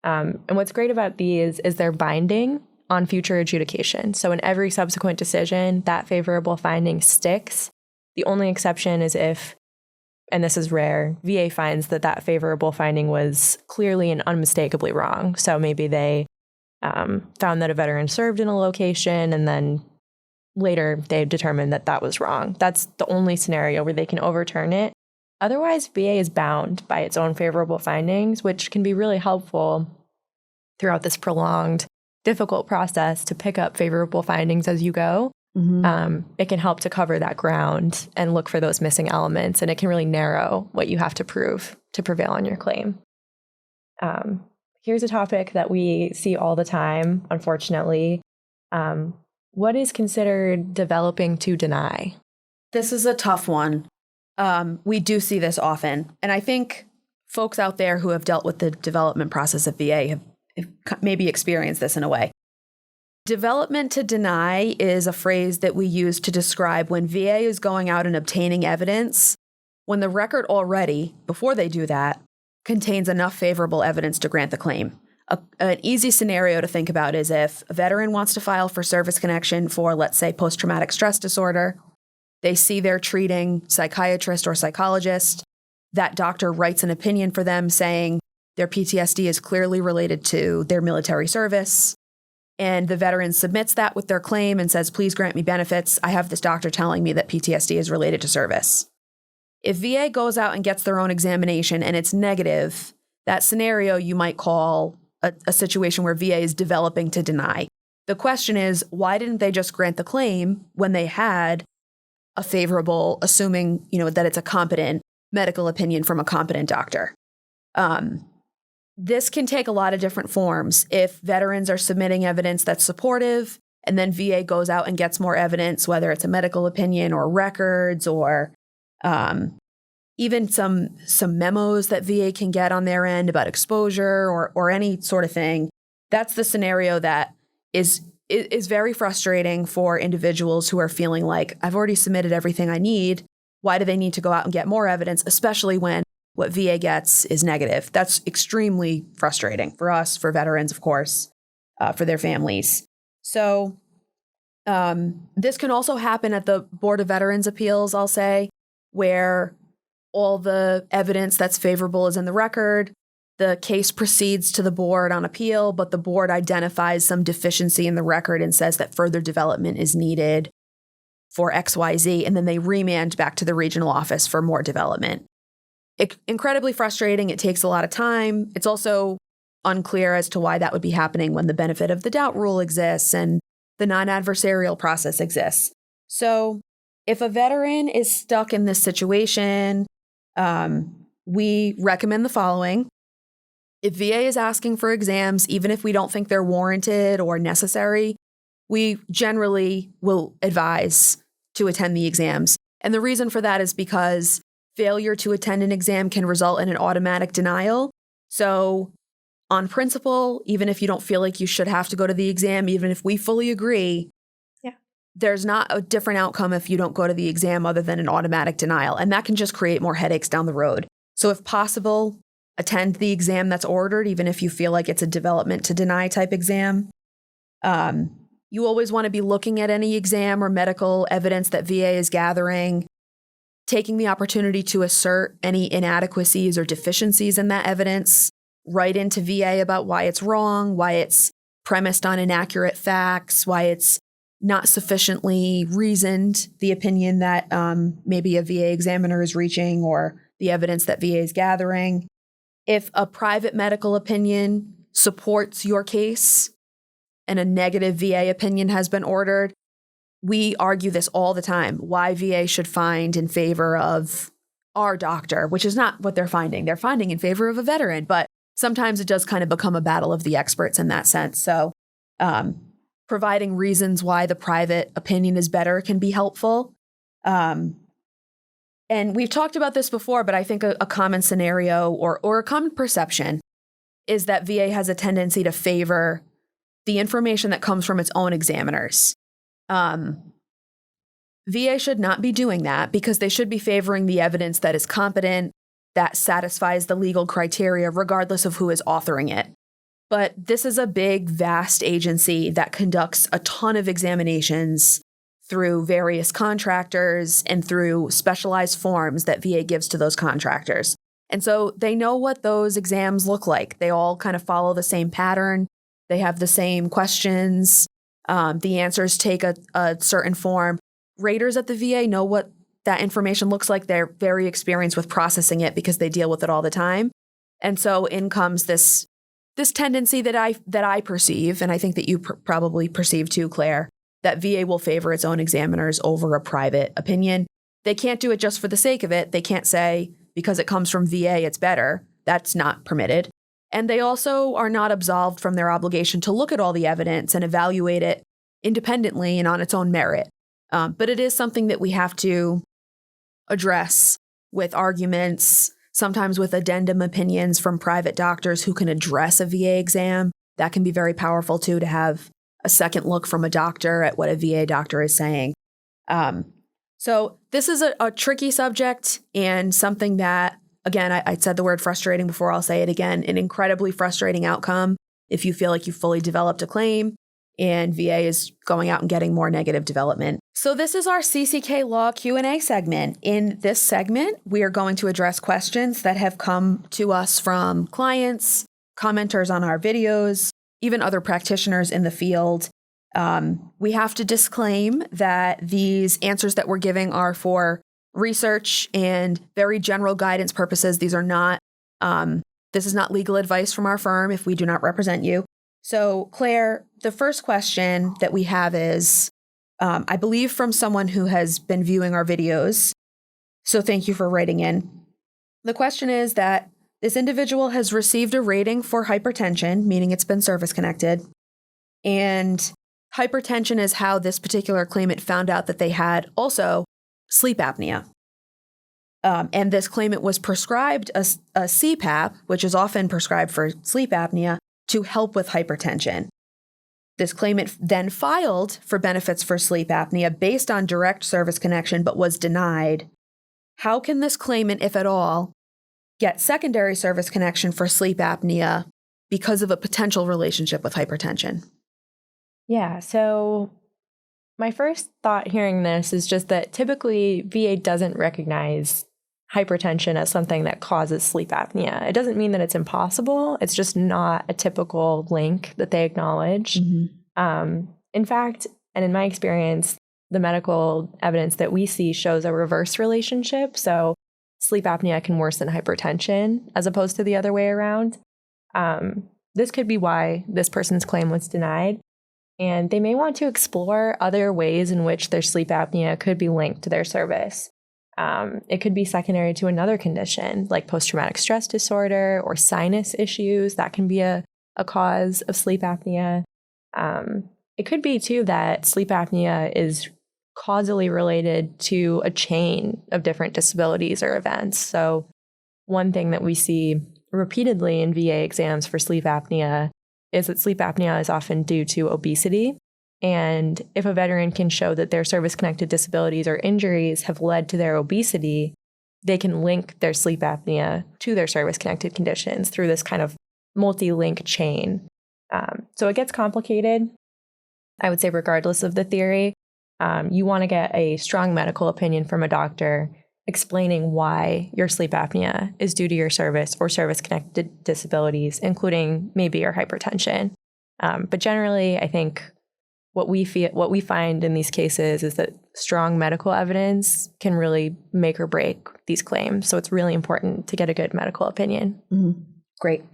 And what's great about these is they're binding on future adjudication. So in every subsequent decision, that favorable finding sticks. The only exception is if, and this is rare, VA finds that that favorable finding was clearly and unmistakably wrong. So maybe they found that a veteran served in a location, and then later they determined that that was wrong. That's the only scenario where they can overturn it. Otherwise, VA is bound by its own favorable findings, which can be really helpful throughout this prolonged, difficult process to pick up favorable findings as you go. It can help to cover that ground and look for those missing elements, and it can really narrow what you have to prove to prevail on your claim. Here's a topic that we see all the time, unfortunately. What is considered developing to deny? This is a tough one. We do see this often. And I think folks out there who have dealt with the development process of VA have maybe experienced this in a way. Development to deny is a phrase that we use to describe when VA is going out and obtaining evidence, when the record already, before they do that, contains enough favorable evidence to grant the claim. An easy scenario to think about is if a veteran wants to file for service connection for, let's say, post-traumatic stress disorder. They see their treating psychiatrist or psychologist. That doctor writes an opinion for them saying their PTSD is clearly related to their military service. And the veteran submits that with their claim and says, please grant me benefits. I have this doctor telling me that PTSD is related to service. If VA goes out and gets their own examination and it's negative, that scenario you might call a situation where VA is developing to deny. The question is, why didn't they just grant the claim when they had a favorable, assuming, that it's a competent medical opinion from a competent doctor? This can take a lot of different forms. If veterans are submitting evidence that's supportive, and then VA goes out and gets more evidence, whether it's a medical opinion or records or even some memos that VA can get on their end about exposure or any sort of thing, that's the scenario that is very frustrating for individuals who are feeling like, I've already submitted everything I need. Why do they need to go out and get more evidence, especially when what VA gets is negative? That's extremely frustrating for us, for veterans, of course, for their families. So this can also happen at the Board of Veterans Appeals, I'll say, where all the evidence that's favorable is in the record. The case proceeds to the board on appeal, but the board identifies some deficiency in the record and says that further development is needed for XYZ, and then they remand back to the regional office for more development. Incredibly frustrating. It takes a lot of time. It's also unclear as to why that would be happening when the benefit of the doubt rule exists and the non-adversarial process exists. So if a veteran is stuck in this situation, we recommend the following. If VA is asking for exams, even if we don't think they're warranted or necessary, we generally will advise to attend the exams. And the reason for that is because failure to attend an exam can result in an automatic denial. So on principle, even if you don't feel like you should have to go to the exam, even if we fully agree, there's not a different outcome if you don't go to the exam other than an automatic denial. And that can just create more headaches down the road. So if possible, attend the exam that's ordered, even if you feel like it's a development to deny type exam. You always want to be looking at any exam or medical evidence that VA is gathering, taking the opportunity to assert any inadequacies or deficiencies in that evidence, write into VA about why it's wrong, why it's premised on inaccurate facts, why it's not sufficiently reasoned, the opinion that maybe a VA examiner is reaching or the evidence that VA is gathering. If a private medical opinion supports your case and a negative VA opinion has been ordered, we argue this all the time, why VA should find in favor of our doctor, which is not what they're finding. They're finding in favor of a veteran, but sometimes it does kind of become a battle of the experts in that sense. So providing reasons why the private opinion is better can be helpful. And And we've talked about this before, but I think a common scenario or a common perception is that VA has a tendency to favor the information that comes from its own examiners. VA should not be doing that because they should be favoring the evidence that is competent, that satisfies the legal criteria, regardless of who is authoring it. But this is a big, vast agency that conducts a ton of examinations through various contractors and through specialized forms that VA gives to those contractors. And so they know what those exams look like. They all kind of follow the same pattern. They have the same questions. The answers take a certain form. Raters at the VA know what that information looks like. They're very experienced with processing it because they deal with it all the time. And so in comes this tendency that I perceive, and I think that you probably perceive too, Claire, that VA will favor its own examiners over a private opinion. They can't do it just for the sake of it. They can't say, because it comes from VA, it's better. That's not permitted. And they also are not absolved from their obligation to look at all the evidence and evaluate it independently and on its own merit. But it is something that we have to address with arguments, sometimes with addendum opinions from private doctors who can address a VA exam. That can be very powerful too, to have a second look from a doctor at what a VA doctor is saying. So this is a tricky subject and something that, again, I said the word frustrating before, I'll say it again, an incredibly frustrating outcome if you feel like you fully developed a claim and VA is going out and getting more negative development. So this is our CCK Law Q&A segment. In this segment, we are going to address questions that have come to us from clients, commenters on our videos, even other practitioners in the field. We have to disclaim that these answers that we're giving are for research and very general guidance purposes. These are not, this is not legal advice from our firm if we do not represent you. So, Claire, the first question that we have is, I believe from someone who has been viewing our videos. So thank you for writing in. The question is that this individual has received a rating for hypertension, meaning it's been service-connected. And hypertension is how this particular claimant found out that they had also sleep apnea. And this claimant was prescribed a CPAP, which is often prescribed for sleep apnea, to help with hypertension. This claimant then filed for benefits for sleep apnea based on direct service connection, but was denied. How can this claimant, if at all, get secondary service connection for sleep apnea because of a potential relationship with hypertension? Yeah, so my first thought hearing this is just that typically VA doesn't recognize hypertension as something that causes sleep apnea. It doesn't mean that it's impossible. It's just not a typical link that they acknowledge. Mm-hmm. In fact, and in my experience, the medical evidence that we see shows a reverse relationship. So sleep apnea can worsen hypertension as opposed to the other way around. This could be why this person's claim was denied. And they may want to explore other ways in which their sleep apnea could be linked to their service. It could be secondary to another condition like post-traumatic stress disorder or sinus issues. That can be a cause of sleep apnea. It could be, too, that sleep apnea is causally related to a chain of different disabilities or events. So one thing that we see repeatedly in VA exams for sleep apnea is that sleep apnea is often due to obesity. And if a veteran can show that their service-connected disabilities or injuries have led to their obesity, they can link their sleep apnea to their service-connected conditions through this kind of multi-link chain. So it gets complicated. I would say regardless of the theory, you want to get a strong medical opinion from a doctor explaining why your sleep apnea is due to your service or service-connected disabilities, including maybe your hypertension. But generally, I think what we find in these cases is that strong medical evidence can really make or break these claims. So it's really important to get a good medical opinion. Mm-hmm. Great.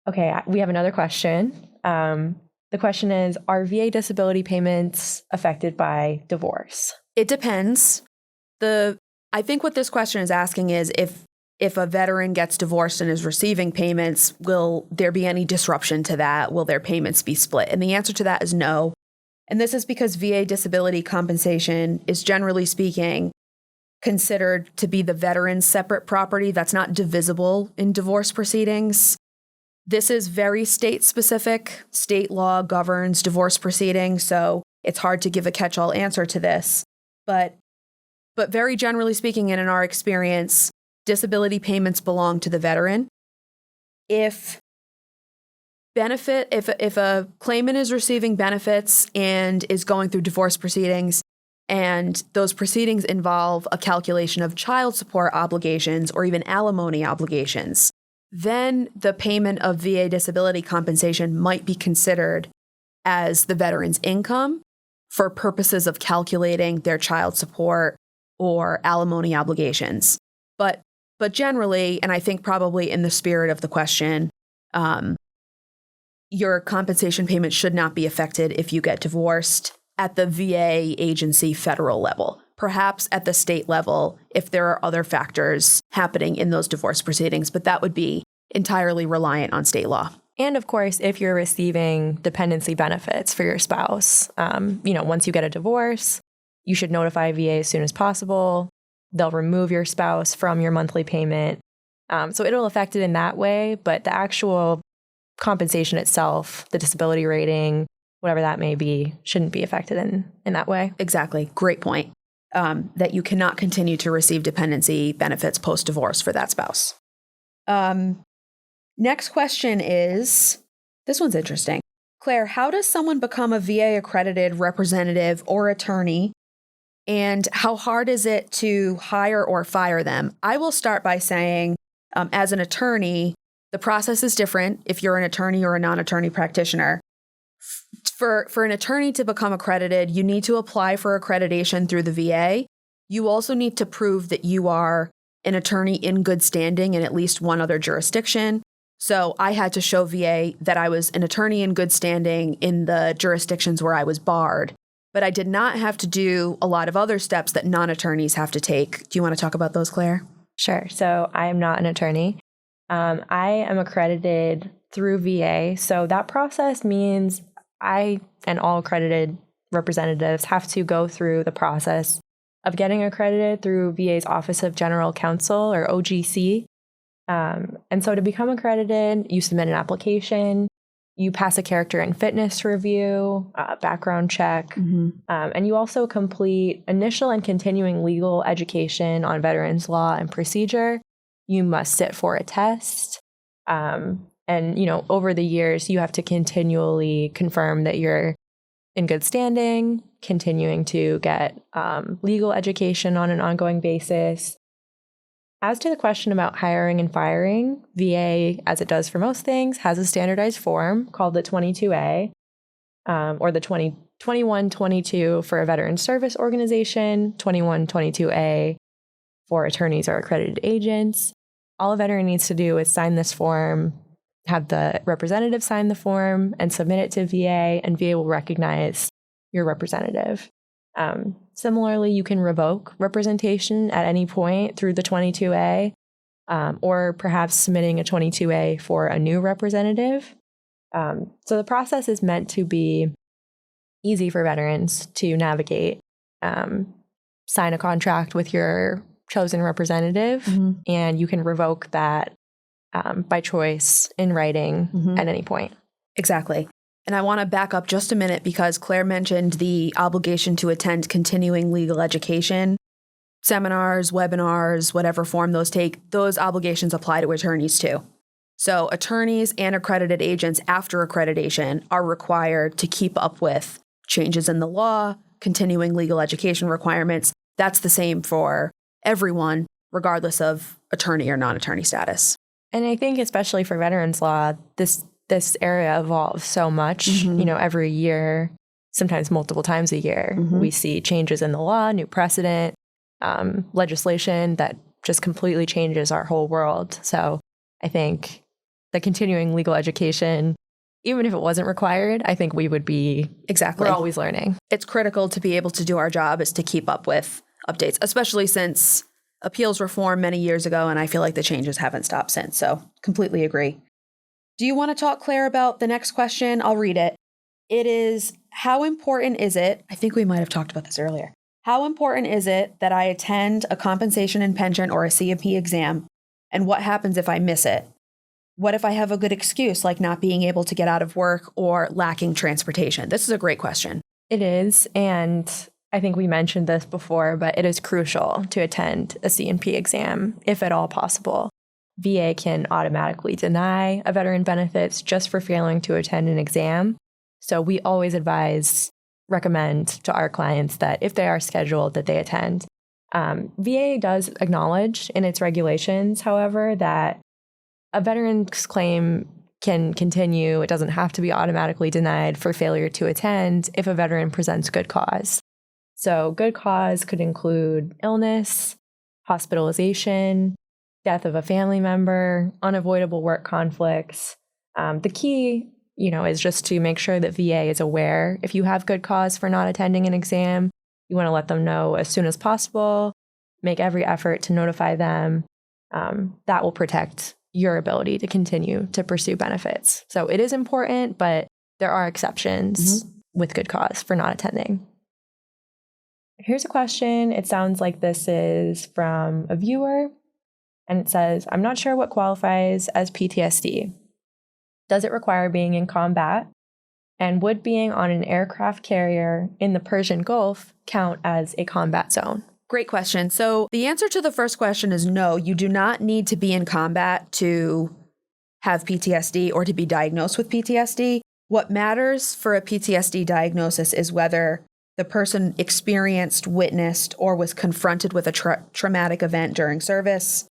Okay, we have another question. The question is, are VA disability payments affected by divorce? It depends. I think what this question is asking is if a veteran gets divorced and is receiving payments, will there be any disruption to that? Will their payments be split? And the answer to that is no. And this is because VA disability compensation is, generally speaking, considered to be the veteran's separate property that's not divisible in divorce proceedings. This is very state specific. State law governs divorce proceedings, so it's hard to give a catch-all answer to this. But very generally speaking, and in our experience, disability payments belong to the veteran. If a claimant is receiving benefits and is going through divorce proceedings, and those proceedings involve a calculation of child support obligations or even alimony obligations, then the payment of VA disability compensation might be considered as the veteran's income for purposes of calculating their child support or alimony obligations. But generally, and I think probably in the spirit of the question, your compensation payment should not be affected if you get divorced at the VA agency federal level. Perhaps at the state level if there are other factors happening in those divorce proceedings, but that would be entirely reliant on state law. And of course, if you're receiving dependency benefits for your spouse, once you get a divorce, you should notify VA as soon as possible. They'll remove your spouse from your monthly payment. So it'll affect it in that way, but the actual compensation itself, the disability rating, whatever that may be, shouldn't be affected in that way. Exactly. Great point. That you cannot continue to receive dependency benefits post-divorce for that spouse. Next question is, this one's interesting. Claire, how does someone become a VA-accredited representative or attorney, and how hard is it to hire or fire them? I will start by saying, as an attorney, the process is different if you're an attorney or a non-attorney practitioner. For an attorney to become accredited, you need to apply for accreditation through the VA. You also need to prove that you are an attorney in good standing in at least one other jurisdiction. So I had to show VA that I was an attorney in good standing in the jurisdictions where I was barred. But I did not have to do a lot of other steps that non-attorneys have to take. Do you want to talk about those, Claire? Sure. So I am not an attorney. I am accredited through VA. So that process means I and all accredited representatives have to go through the process of getting accredited through VA's Office of General Counsel, or OGC. And so to become accredited, you submit an application, you pass a character and fitness review, background check, and you also complete initial and continuing legal education on veterans law and procedure. You must sit for a test. And, over the years, you have to continually confirm that you're in good standing, continuing to get legal education on an ongoing basis. As to the question about hiring and firing, VA, as it does for most things, has a standardized form called the 22A, or the 2122 for a veteran service organization, 2122A for attorneys or accredited agents. All a veteran needs to do is sign this form, have the representative sign the form, and submit it to VA, and VA will recognize your representative. Similarly, you can revoke representation at any point through the 22A, or perhaps submitting a 22A for a new representative. So the process is meant to be easy for veterans to navigate. Sign a contract with your chosen representative, and you can revoke that by choice in writing at any point. Exactly. And I want to back up just a minute because Claire mentioned the obligation to attend continuing legal education, seminars, webinars, whatever form those take. Those obligations apply to attorneys too. So attorneys and accredited agents after accreditation are required to keep up with changes in the law, continuing legal education requirements. That's the same for everyone, regardless of attorney or non-attorney status. And I think especially for veterans law, this area evolves so much. Every year, sometimes multiple times a year, we see changes in the law, new precedent, legislation that just completely changes our whole world. So I think the continuing legal education, even if it wasn't required, I think we would be, we're always learning. It's critical to be able to do our job is to keep up with updates, especially since appeals reform many years ago, and I feel like the changes haven't stopped since. So completely agree. Do you want to talk, Claire, about the next question? I'll read it. It is, how important is it? I think we might have talked about this earlier. How important is it that I attend a compensation and pension or a C&P exam? And what happens if I miss it? What if I have a good excuse, like not being able to get out of work or lacking transportation? This is a great question. It is. And I think we mentioned this before, but it is crucial to attend a C&P exam, if at all possible. VA can automatically deny a veteran benefits just for failing to attend an exam. So we always recommend to our clients that if they are scheduled, that they attend. VA does acknowledge in its regulations, however, that a veteran's claim can continue. It doesn't have to be automatically denied for failure to attend if a veteran presents good cause. So good cause could include illness, hospitalization, death of a family member, unavoidable work conflicts. The key, is just to make sure that VA is aware. If you have good cause for not attending an exam, you want to let them know as soon as possible, make every effort to notify them. That will protect your ability to continue to pursue benefits. So it is important, but there are exceptions with good cause for not attending. Here's a question. It sounds like this is from a viewer, and it says, I'm not sure what qualifies as PTSD. Does it require being in combat? And would being on an aircraft carrier in the Persian Gulf count as a combat zone? Great question. So the answer to the first question is no, you do not need to be in combat to have PTSD or to be diagnosed with PTSD. What matters for a PTSD diagnosis is whether the person experienced, witnessed, or was confronted with a traumatic event during service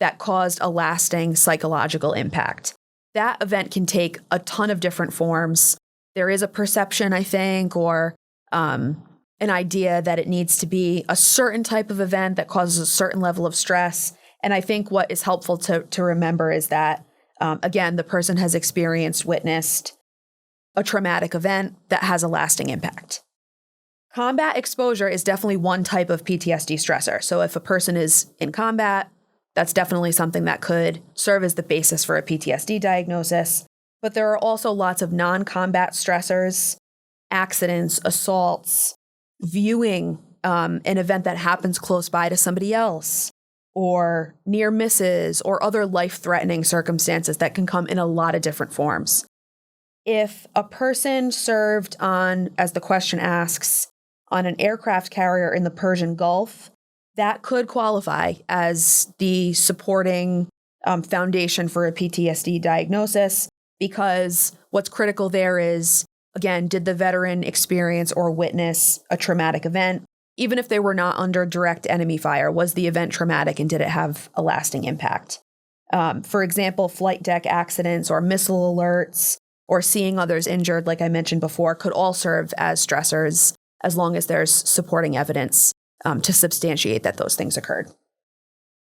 that caused a lasting psychological impact. That event can take a ton of different forms. There is a perception, I think, or an idea that it needs to be a certain type of event that causes a certain level of stress. And I think what is helpful to remember is that, again, the person has experienced, witnessed a traumatic event that has a lasting impact. Combat exposure is definitely one type of PTSD stressor. So if a person is in combat, that's definitely something that could serve as the basis for a PTSD diagnosis. But there are also lots of non-combat stressors, accidents, assaults, viewing an event that happens close by to somebody else, or near misses, or other life-threatening circumstances that can come in a lot of different forms. If a person served on, as the question asks, on an aircraft carrier in the Persian Gulf, that could qualify as the supporting foundation for a PTSD diagnosis, because what's critical there is, again, did the veteran experience or witness a traumatic event? Even if they were not under direct enemy fire, was the event traumatic and did it have a lasting impact? For example, flight deck accidents or missile alerts or seeing others injured, like I mentioned before, could all serve as stressors as long as there's supporting evidence to substantiate that those things occurred.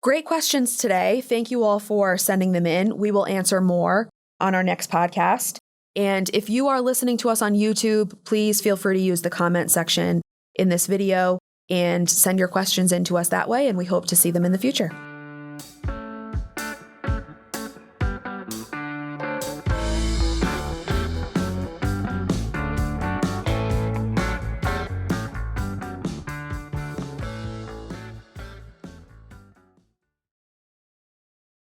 Great questions today. Thank you all for sending them in. We will answer more on our next podcast. And if you are listening to us on YouTube, please feel free to use the comment section in this video and send your questions in to us that way. And we hope to see them in the future.